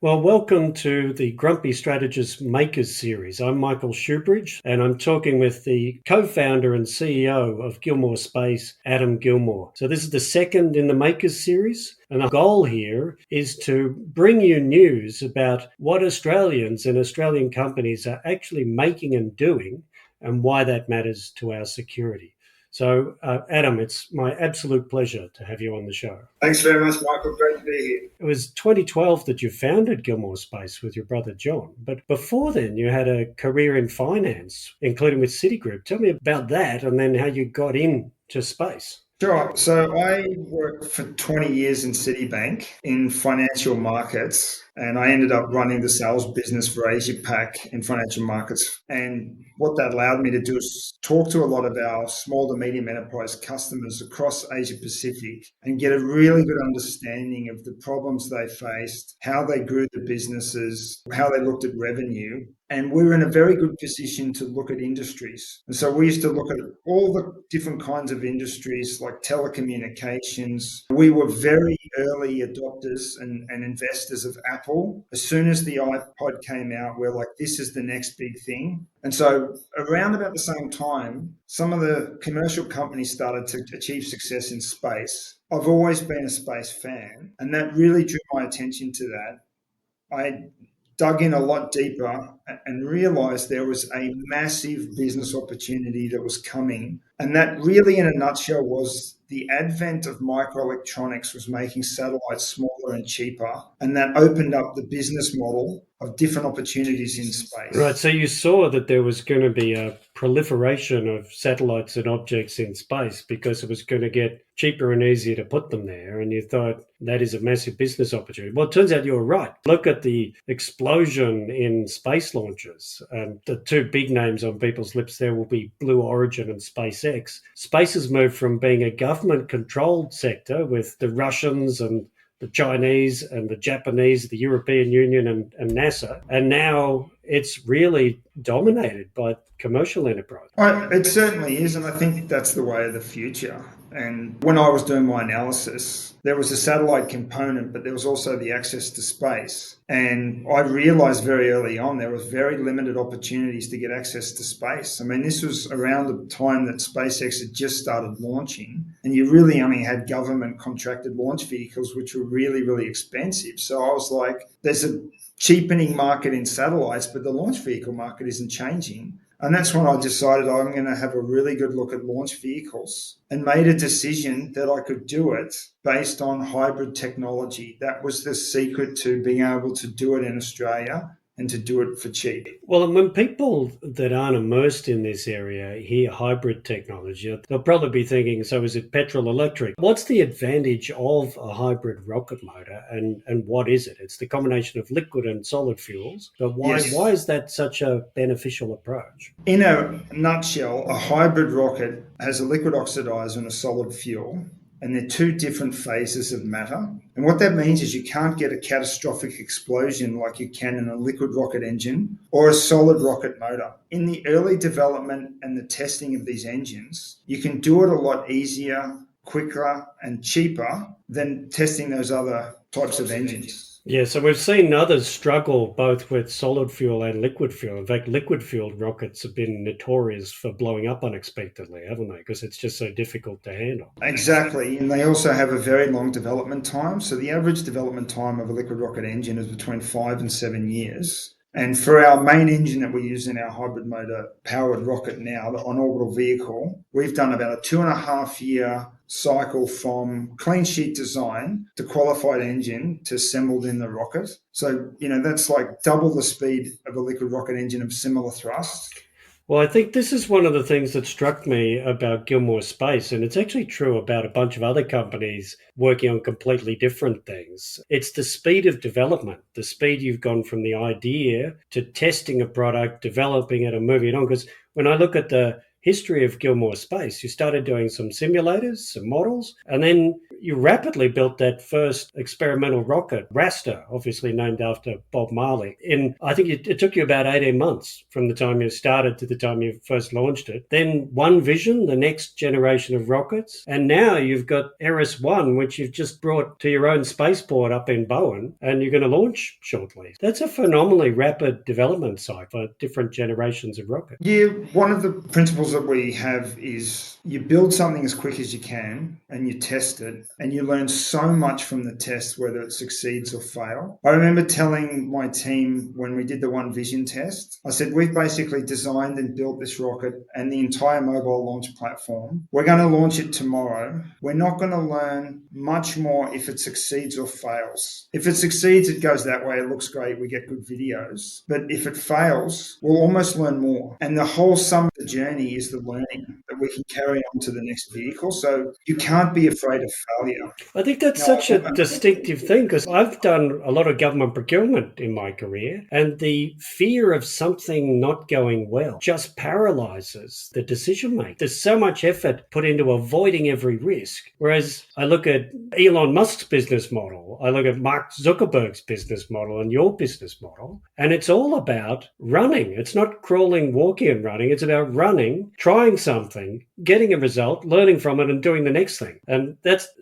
Well, welcome to the Grumpy Strategists Makers series. I'm Michael Shoebridge, and I'm talking with the co-founder and CEO of Gilmour Space, Adam Gilmour. So this is the second in the Makers series, and our goal here is to bring you news about what Australians and Australian companies are actually making and doing, and why that matters to our security. So, Adam, it's my absolute pleasure to have you on the show. Thanks very much, Michael. Great to be here. It was 2012 that you founded Gilmour Space with your brother John. But before then, you had a career in finance, including with Citigroup. Tell me about that and then how you got into space. Sure. So I worked for 20 years in Citibank in financial markets, and I ended up running the sales business for Asia Pac in financial markets. And what that allowed me to do is talk to a lot of our small to medium enterprise customers across Asia Pacific and get a really good understanding of the problems they faced, how they grew the businesses, how they looked at revenue. And we were in a very good position to look at industries. And so we used to look at all the different kinds of industries like telecommunications. We were very early adopters and investors of Apple. As soon as the iPod came out, we're like, this is the next big thing. And so around about the same time, some of the commercial companies started to achieve success in space. I've always been a space fan, and that really drew my attention to that. I dug in a lot deeper and realized there was a massive business opportunity that was coming. And that really, in a nutshell, was the advent of microelectronics was making satellites smaller and cheaper. And that opened up the business model of different opportunities in space. Right. So you saw that there was going to be a proliferation of satellites and objects in space because it was going to get cheaper and easier to put them there. And you thought that is a massive business opportunity. Well, it turns out you were right. Look at the explosion in space launches. The two big names on people's lips there will be Blue Origin and SpaceX. Space has moved from being a government-controlled sector with the Russians and the Chinese and the Japanese, the European Union and NASA. And now it's really dominated by commercial enterprise. It certainly is. And I think that's the way of the future. And when I was doing my analysis, there was a satellite component, but there was also the access to space. And I realized very early on there was very limited opportunities to get access to space. I mean, this was around the time that SpaceX had just started launching, and you really only had government contracted launch vehicles, which were really, really expensive. So I was like, there's a cheapening market in satellites, but the launch vehicle market isn't changing. And that's when I decided I'm going to have a really good look at launch vehicles and made a decision that I could do it based on hybrid technology. That was the secret to being able to do it in Australia and to do it for cheap. Well, and when people that aren't immersed in this area hear hybrid technology, they'll probably be thinking, so is it petrol electric? What's the advantage of a hybrid rocket motor and what is it? It's the combination of liquid and solid fuels. But why is that such a beneficial approach? In a nutshell, a hybrid rocket has a liquid oxidizer and a solid fuel. And they're two different phases of matter. And what that means is you can't get a catastrophic explosion like you can in a liquid rocket engine or a solid rocket motor. In the early development and the testing of these engines, you can do it a lot easier, quicker, and cheaper than testing those other types of engines. Yeah, so we've seen others struggle both with solid fuel and liquid fuel. In fact, liquid fueled rockets have been notorious for blowing up unexpectedly, haven't they? Because it's just so difficult to handle. Exactly. And they also have a very long development time. So the average development time of a liquid rocket engine is between 5 and 7 years. And for our main engine that we use in our hybrid motor powered rocket now, the on-orbital vehicle, we've done about a 2.5-year cycle from clean sheet design to qualified engine to assembled in the rocket. So, that's like double the speed of a liquid rocket engine of similar thrust. Well, I think this is one of the things that struck me about Gilmour Space, and it's actually true about a bunch of other companies working on completely different things. It's the speed of development, the speed you've gone from the idea to testing a product, developing it and moving it on. Because when I look at the history of Gilmour Space. You started doing some simulators, some models, and then you rapidly built that first experimental rocket, Raster, obviously named after Bob Marley. I think it took you about 18 months from the time you started to the time you first launched it. Then One Vision, the next generation of rockets. And now you've got Eris-1, which you've just brought to your own spaceport up in Bowen, and you're going to launch shortly. That's a phenomenally rapid development cycle for different generations of rockets. Yeah, one of the principles that we have is you build something as quick as you can and you test it, and you learn so much from the test, whether it succeeds or fail. I remember telling my team when we did the One Vision test, I said, we've basically designed and built this rocket and the entire mobile launch platform. We're going to launch it tomorrow. We're not going to learn much more if it succeeds or fails. If it succeeds, it goes that way. It looks great. We get good videos. But if it fails, we'll almost learn more. And the whole sum of the journey is the learning that we can carry on to the next vehicle. So you can't be afraid of failure. I think that's such a distinctive thing, because I've done a lot of government procurement in my career, and the fear of something not going well just paralyzes the decision making. There's so much effort put into avoiding every risk. Whereas I look at Elon Musk's business model, I look at Mark Zuckerberg's business model and your business model, and it's all about running. It's not crawling, walking and running. It's about running, trying something, getting a result, learning from it and doing the next thing. And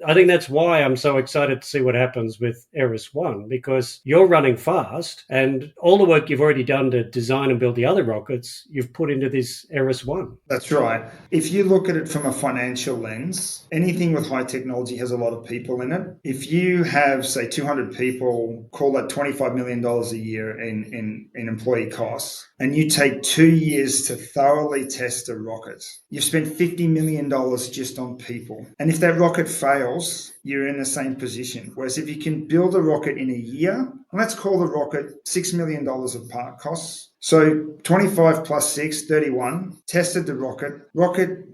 I think that's why I'm so excited to see what happens with Eris-1, because you're running fast and all the work you've already done to design and build the other rockets, you've put into this Eris-1. That's right. If you look at it from a financial lens, anything with high technology has a lot of people in it. If you have, say, 200 people, call that $25 million a year in employee costs, and you take 2 years to thoroughly test a rocket, you've spent $50 million just on people. And if that rocket fails, you're in the same position. Whereas if you can build a rocket in a year, and let's call the rocket $6 million of part costs. So 25 plus 6, 31, tested the rocket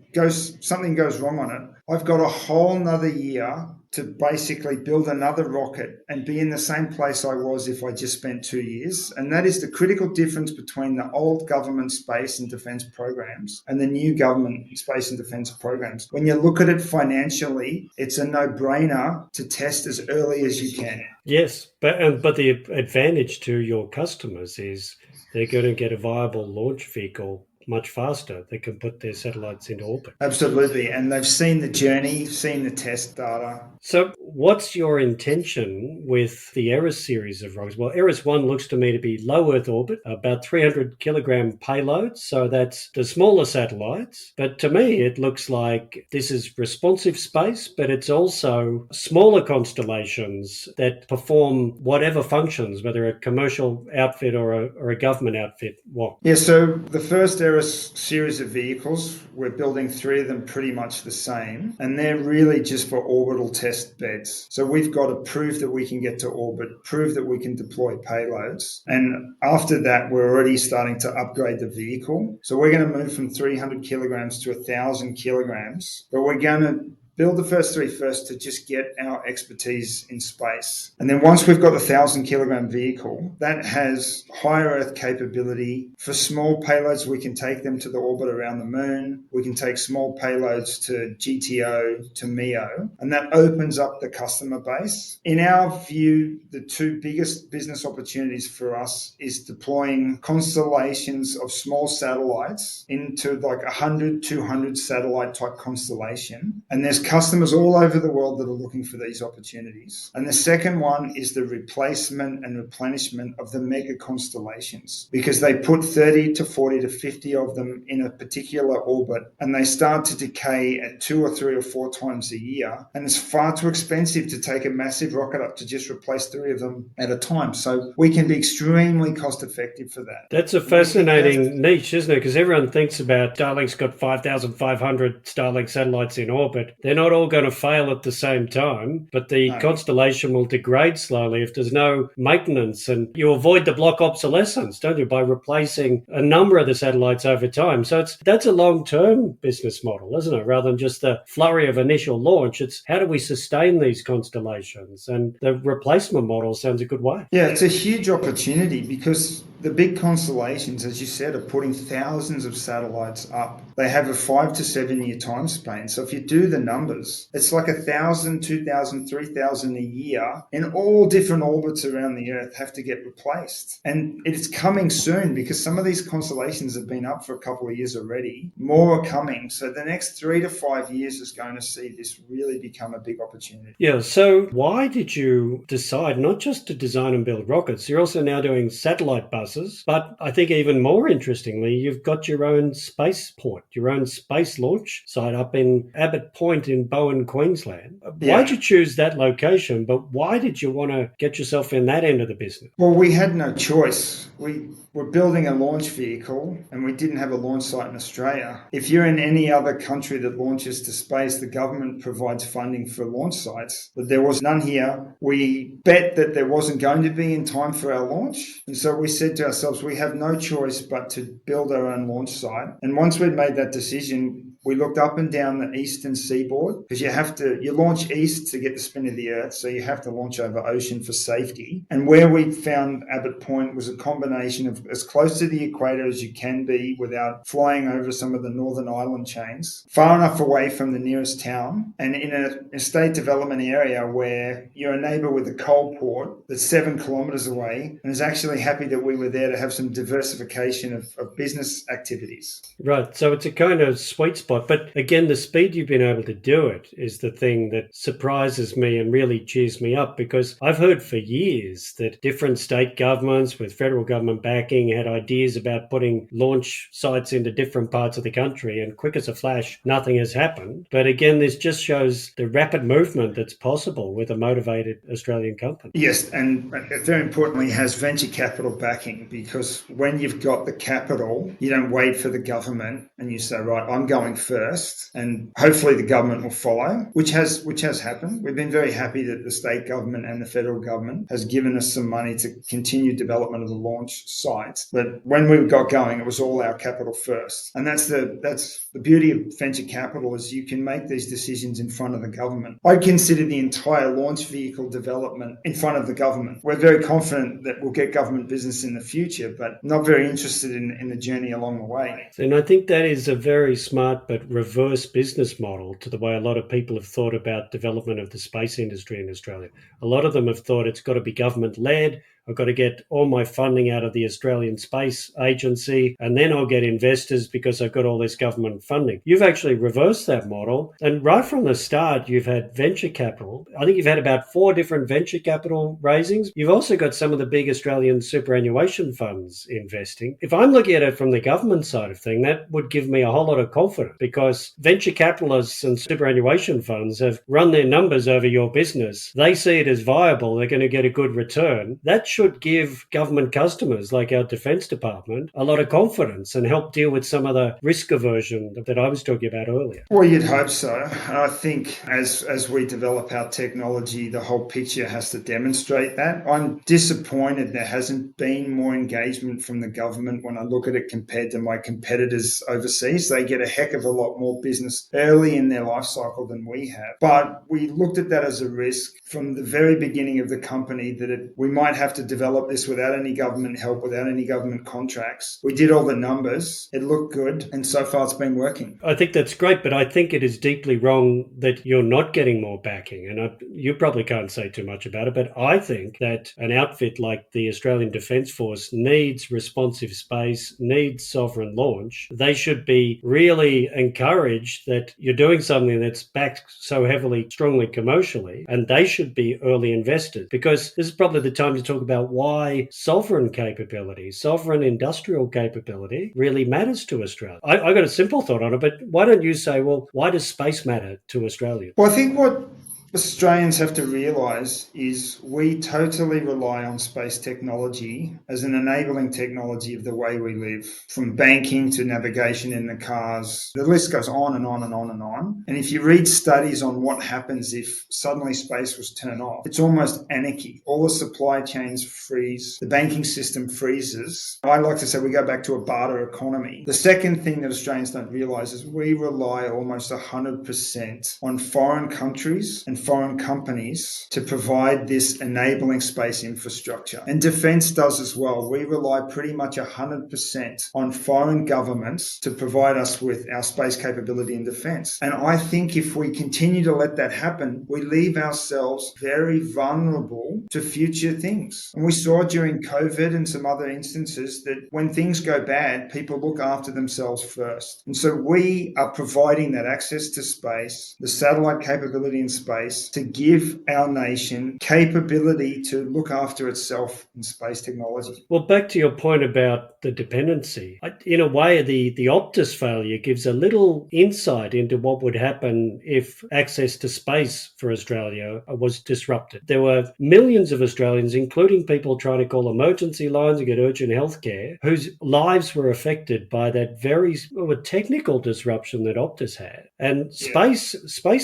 something goes wrong on it. I've got a whole nother year to basically build another rocket and be in the same place I was if I just spent 2 years. And that is the critical difference between the old government space and defense programs and the new government space and defense programs. When you look at it financially, it's a no-brainer to test as early as you can. Yes, but the advantage to your customers is they're going to get a viable launch vehicle much faster. They can put their satellites into orbit. Absolutely. And they've seen the journey, seen the test data. So what's your intention with the Eris series of rockets? Well, Eris-1 looks to me to be low Earth orbit, about 300 kilogram payloads. So that's the smaller satellites. But to me, it looks like this is responsive space, but it's also smaller constellations that perform whatever functions, whether a commercial outfit or a government outfit want. Yeah, so the first Eris series of vehicles, we're building 3 of them pretty much the same, and they're really just for orbital test beds. So we've got to prove that we can get to orbit, prove that we can deploy payloads, and after that we're already starting to upgrade the vehicle. So we're going to move from 300 kilograms to 1,000 kilograms, but we're going to build the first 3 first to just get our expertise in space. And then once we've got the 1,000 kilogram vehicle, that has higher Earth capability. For small payloads, we can take them to the orbit around the moon. We can take small payloads to GTO, to MEO, and that opens up the customer base. In our view, the 2 biggest business opportunities for us is deploying constellations of small satellites into like 100, 200 satellite type constellation. And there's customers all over the world that are looking for these opportunities. And the second one is the replacement and replenishment of the mega constellations, because they put 30 to 40 to 50 of them in a particular orbit and they start to decay at 2 or 3 or 4 times a year. And it's far too expensive to take a massive rocket up to just replace 3 of them at a time. So we can be extremely cost effective for that. That's a fascinating niche, isn't it? Because everyone thinks about Starlink's got 5,500 Starlink satellites in orbit. They're not all going to fail at the same time, but the No. constellation will degrade slowly if there's no maintenance. And you avoid the block obsolescence, don't you, by replacing a number of the satellites over time. So that's a long-term business model, isn't it? Rather than just the flurry of initial launch, it's how do we sustain these constellations? And the replacement model sounds a good way. Yeah, it's a huge opportunity because the big constellations, as you said, are putting thousands of satellites up. They have a 5 to 7 year time span. So if you do the numbers, it's like 1,000, 2,000, 3,000 a year in all different orbits around the Earth have to get replaced. And it's coming soon because some of these constellations have been up for a couple of years already. More are coming. So the next 3 to 5 years is going to see this really become a big opportunity. Yeah. So why did you decide not just to design and build rockets? You're also now doing satellite buses, but I think even more interestingly, you've got your own spaceport, your own space launch site up in Abbott Point in Bowen, Queensland. Why did you choose that location? But why did you want to get yourself in that end of the business? Well, we had no choice. We were building a launch vehicle and we didn't have a launch site in Australia. If you're in any other country that launches to space, the government provides funding for launch sites, but there was none here. We bet that there wasn't going to be in time for our launch. And so we said to ourselves, we have no choice but to build our own launch site. And once we'd made that decision, we looked up and down the eastern seaboard because you launch east to get the spin of the Earth, so you have to launch over ocean for safety. And where we found Abbott Point was a combination of as close to the equator as you can be without flying over some of the northern island chains, far enough away from the nearest town, and in an estate development area where you're a neighbour with a coal port that's 7 kilometres away and is actually happy that we were there to have some diversification of business activities. Right. So it's a kind of sweet spot. But again, the speed you've been able to do it is the thing that surprises me and really cheers me up, because I've heard for years that different state governments with federal government backing had ideas about putting launch sites into different parts of the country, and quick as a flash, nothing has happened. But again, this just shows the rapid movement that's possible with a motivated Australian company. Yes, and very importantly, has venture capital backing, because when you've got the capital, you don't wait for the government and you say, right, I'm going first, and hopefully the government will follow, which has happened. We've been very happy that the state government and the federal government has given us some money to continue development of the launch sites. But when we got going, it was all our capital first, and that's the beauty of venture capital, is you can make these decisions in front of the government. I consider the entire launch vehicle development in front of the government. We're very confident that we'll get government business in the future, but not very interested in the journey along the way. And I think that is a very smart but reverse business model to the way a lot of people have thought about development of the space industry in Australia. A lot of them have thought it's got to be government-led. I've got to get all my funding out of the Australian Space Agency, and then I'll get investors because I've got all this government funding. You've actually reversed that model, and right from the start, you've had venture capital. I think you've had about 4 different venture capital raisings. You've also got some of the big Australian superannuation funds investing. If I'm looking at it from the government side of things, that would give me a whole lot of confidence, because venture capitalists and superannuation funds have run their numbers over your business. They see it as viable. They're going to get a good return. That should give government customers like our Defence Department a lot of confidence and help deal with some of the risk aversion that I was talking about earlier. Well, you'd hope so. And I think as we develop our technology, the whole picture has to demonstrate that. I'm disappointed there hasn't been more engagement from the government when I look at it compared to my competitors overseas. They get a heck of a lot more business early in their life cycle than we have. But we looked at that as a risk from the very beginning of the company, that we might have to develop this without any government help, without any government contracts. We did all the numbers. It looked good. And so far it's been working. I think that's great, but I think it is deeply wrong that you're not getting more backing. And you probably can't say too much about it, but I think that an outfit like the Australian Defence Force needs responsive space, needs sovereign launch. They should be really encouraged that you're doing something that's backed so heavily, strongly commercially, and they should be early investors, because this is probably the time to talk about why sovereign capability, sovereign industrial capability really matters to Australia. I got a simple thought on it, but why don't you say, well, why does space matter to Australia? Well, I think what Australians have to realise is we totally rely on space technology as an enabling technology of the way we live, from banking to navigation in the cars. The list goes on and on and on and on. And if you read studies on what happens if suddenly space was turned off, it's almost anarchy. All the supply chains freeze, the banking system freezes. I like to say we go back to a barter economy. The second thing that Australians don't realise is we rely almost 100% on foreign countries and foreign companies to provide this enabling space infrastructure. And defence does as well. We rely pretty much 100% on foreign governments to provide us with our space capability in defence. And I think if we continue to let that happen, we leave ourselves very vulnerable to future things. And we saw during COVID and some other instances that when things go bad, people look after themselves first. And so we are providing that access to space, the satellite capability in space, to give our nation capability to look after itself in space technology. Well, back to your point about the dependency, in a way, the Optus failure gives a little insight into what would happen if access to space for Australia was disrupted. There were millions of Australians, including people trying to call emergency lines and get urgent healthcare, whose lives were affected by that very technical disruption that Optus had. And space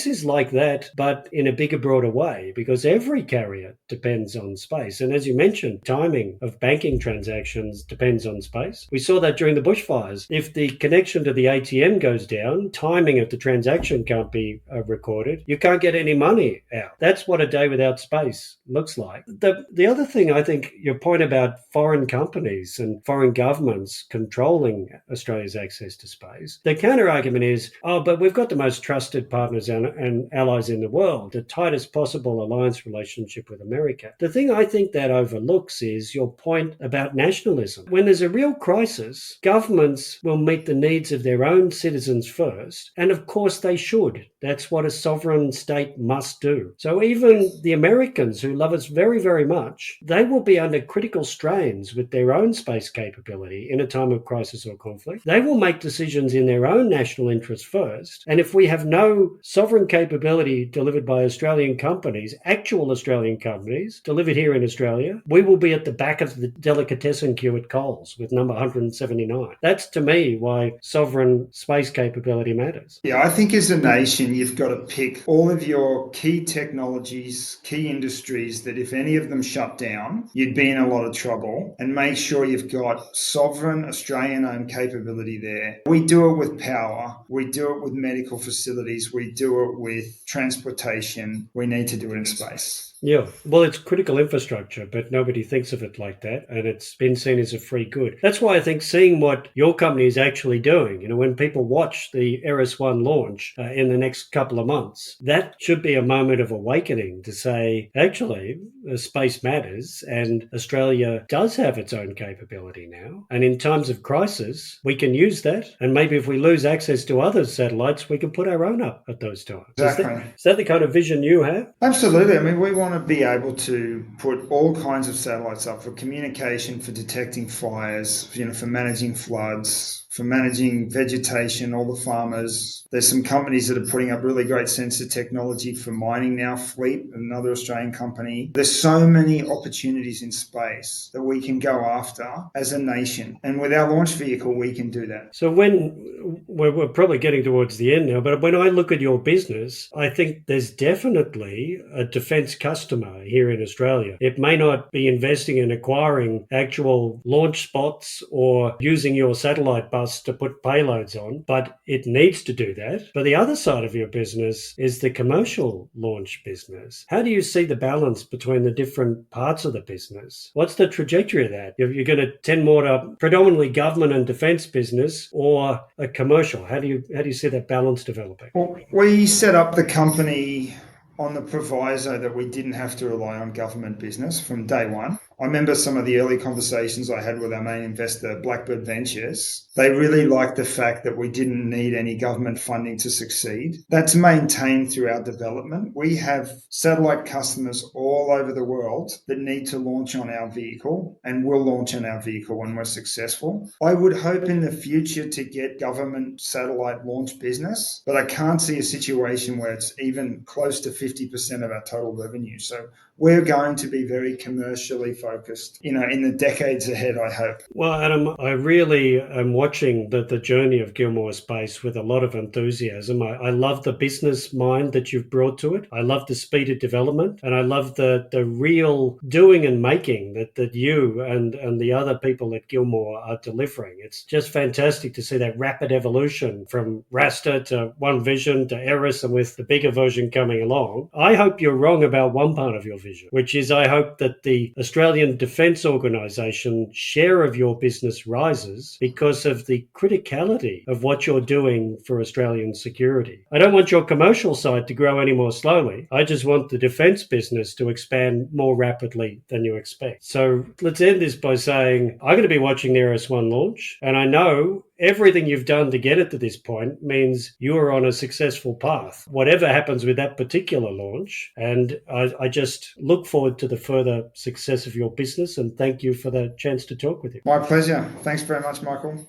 is like that, but in a bigger, broader way, because every carrier depends on space. And as you mentioned, timing of banking transactions depends on space. We saw that during the bushfires. If the connection to the ATM goes down, timing of the transaction can't be recorded. You can't get any money out. That's what a day without space looks like. The other thing, I think, your point about foreign companies and foreign governments controlling Australia's access to space, the counter argument is, but we've got the most trusted partners and allies in the world, the tightest possible alliance relationship with America. The thing I think that overlooks is your point about nationalism. When there's a real crisis, governments will meet the needs of their own citizens first, and of course they should. That's what a sovereign state must do. So even the Americans, who love us very, very much, they will be under critical strains with their own space capability in a time of crisis or conflict. They will make decisions in their own national interest first, and if we have no sovereign capability delivered by Australian companies, actual Australian companies, delivered here in Australia, we will be at the back of the delicatessen queue at Coles with number 179. That's, to me, why sovereign space capability matters. Yeah, I think as a nation, you've got to pick all of your key technologies, key industries that if any of them shut down, you'd be in a lot of trouble, and make sure you've got sovereign Australian-owned capability there. We do it with power. We do it with medical facilities. We do it with transportation. We need to do it in space. Yeah, well, it's critical infrastructure, but nobody thinks of it like that, and it's been seen as a free good. That's why I think seeing what your company is actually doing, when people watch the Eris-1 launch in the next couple of months, that should be a moment of awakening to say, actually, space matters, and Australia does have its own capability now, and in times of crisis, we can use that, and maybe if we lose access to other satellites, we can put our own up at those times. Exactly. Is that the kind of vision you have? Absolutely. I mean, we want to be able to put all kinds of satellites up for communication, for detecting fires, for managing floods, for managing vegetation, all the farmers. There's some companies that are putting up really great sensor technology for mining now, Fleet, another Australian company. There's so many opportunities in space that we can go after as a nation. And with our launch vehicle, we can do that. So when we're probably getting towards the end now, but when I look at your business, I think there's definitely a defence customer here in Australia. It may not be investing in acquiring actual launch spots or using your satellite bus to put payloads on, but it needs to do that. But the other side of your business is the commercial launch business. How do you see the balance between the different parts of the business? What's the trajectory of that? You're going to tend more to predominantly government and defence business or a commercial? How do you see that balance developing? Well, we set up the company on the proviso that we didn't have to rely on government business from day one. I remember some of the early conversations I had with our main investor, Blackbird Ventures. They really liked the fact that we didn't need any government funding to succeed. That's maintained through our development. We have satellite customers all over the world that need to launch on our vehicle and will launch on our vehicle when we're successful. I would hope in the future to get government satellite launch business, but I can't see a situation where it's even close to 50% of our total revenue. So we're going to be very commercially focused, in the decades ahead, I hope. Well, Adam, I really am watching the journey of Gilmour Space with a lot of enthusiasm. I love the business mind that you've brought to it. I love the speed of development, and I love the real doing and making that you and the other people at Gilmour are delivering. It's just fantastic to see that rapid evolution from raster to One Vision to Eris, and with the bigger version coming along. I hope you're wrong about one part of your vision, which is I hope that the Australian Defence Organisation share of your business rises because of the criticality of what you're doing for Australian security. I don't want your commercial side to grow any more slowly. I just want the defence business to expand more rapidly than you expect. So let's end this by saying I'm going to be watching the RS1 launch, and I know everything you've done to get it to this point means you are on a successful path, whatever happens with that particular launch. And I just look forward to the further success of your business, and thank you for the chance to talk with you. My pleasure. Thanks very much, Michael.